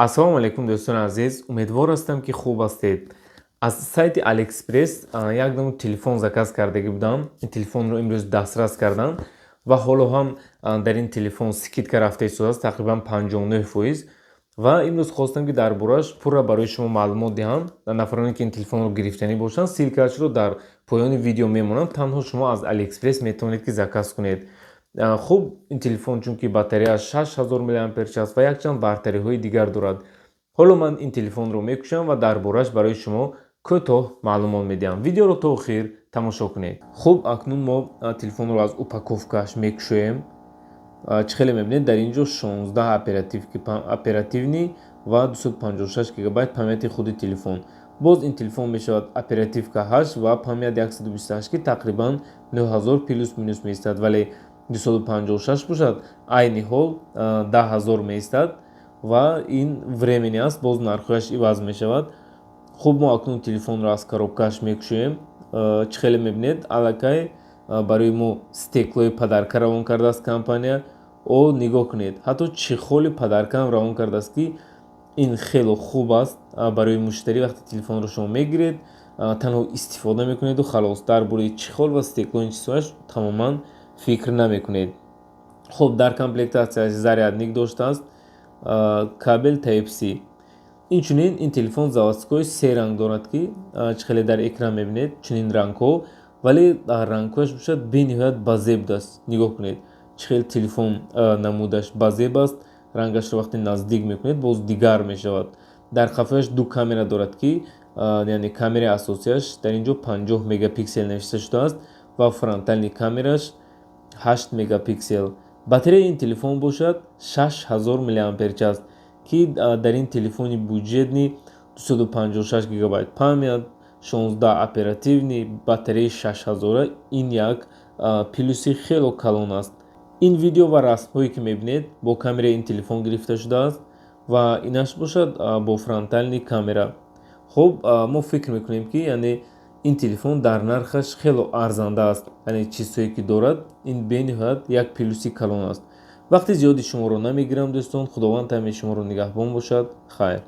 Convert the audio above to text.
ассалому алайкум дӯстони азиз, умедвор ҳастам ки хуб ҳастед. Аз сайти AliExpress як дона телефон заказ кардагӣ будам. Ин телефонро имрӯз дастрас кардам ва ҳоло ҳам дар ин телефон скидка рафта истодааст, тақрибан 59%. ва имрӯз хостам ки дар борааш пурра барои шумо маълумот диҳам. Нафароне ки ин телефонро гирифтанӣ бошанд, силкаашро дар поёни видео мемонам. Танҳо шумо аз AliExpress метавонед ки заказ кунед. хуб, ин телефон чунки батареяаш 6000 мАч аст ва якчанд бартариҳои дигар дорад. ҳоло ман ин телефонро мекушам ва дар борааш барои шумо кӯтоҳ маълумот медиҳам. Видеоро то охир тамошо кунед. хуб, акнун мо телефонро аз упаковкааш мекушоем. чӣ хеле мебинед, дар ин ҷо 16 оперативни ва 256 гб памяти худи телефон. боз ин телефон мешавад оперативка 8 ва памят 128 ки тақрибан 9000 плюс минус меистад, вале 256 бошад айни ҳол 10000 меистад ва ин времени аст, боз нархояш иваз мешавад. хуб, мо акнун телефонро аз коробкааш мекушоем. чӣ хеле мебинед, аллакай барои мо стеклои падарка равон кардааст компания. нигоҳ кунед, ҳатто чихоли падаркаам равон кардааст ки ин хеле хуб аст барои муштарӣ. вақте телефонро шумо мегиред, танҳо истифода мекунеду халос. дар бораи чихол ва стеклои ин чизҳояш тамоман фикр намекунед. хуб, дар комплектатсияш зарядник доштааст, кабел Type-C. инчунин ин телефон заводскои се ранг дорад ки чӣ хеле дар экран мебинед чунин рангҳо, вале рангҳояш бошад бениҳоят базеб аст. нигоҳ кунед чӣ хеле телефон намудаш базеб аст. рангашро вақте наздик мекунед, боз дигар мешавад. дар қафояш ду камера дорад ки яъне камераи асосияш дар ин ҷо 50 мегапиксел навишта шудааст ва фронтални камераш 8 мегапиксел. батареяи ин телефон бошад 6000 мАч аст ки дар ин телефони бюджетни 256 гб памят, 16 оперативни, батареи 6000 ин як плюси хело калон аст. ин видео ва расмҳое ки мебинед бо камераи ин телефон гирифта шудааст ва инаш бошад бо фронтални камера. хуб, мо фикр мекунем ки яъне ин телефон дар нархаш хело арзанда аст. яъне чизҳое ки дорад, ин бениҳоят як плюси калон аст. вақти зиёди шуморо намегирам дӯстон. худованд ҳамаи шуморо нигаҳбон бошад. хайр.